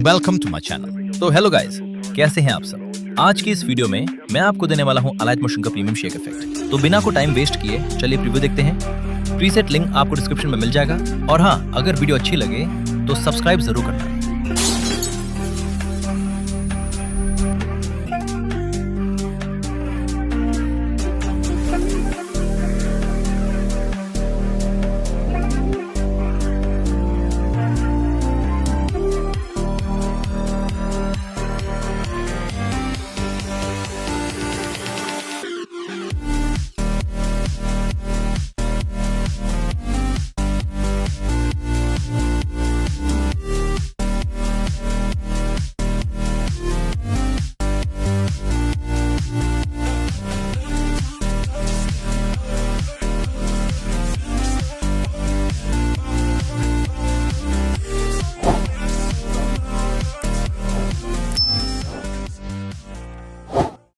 Welcome to my channel. तो hello guys, कैसे हैं आप सब। आज की इस वीडियो में मैं आपको देने वाला हूं अलाइट मोशन का प्रीमियम शेक इफेक्ट। तो बिना को टाइम वेस्ट किए चलिए प्रीव्यू देखते हैं। प्रीसेट लिंक आपको डिस्क्रिप्शन में मिल जाएगा। और हाँ, अगर वीडियो अच्छी लगे तो सब्सक्राइब जरूर करना।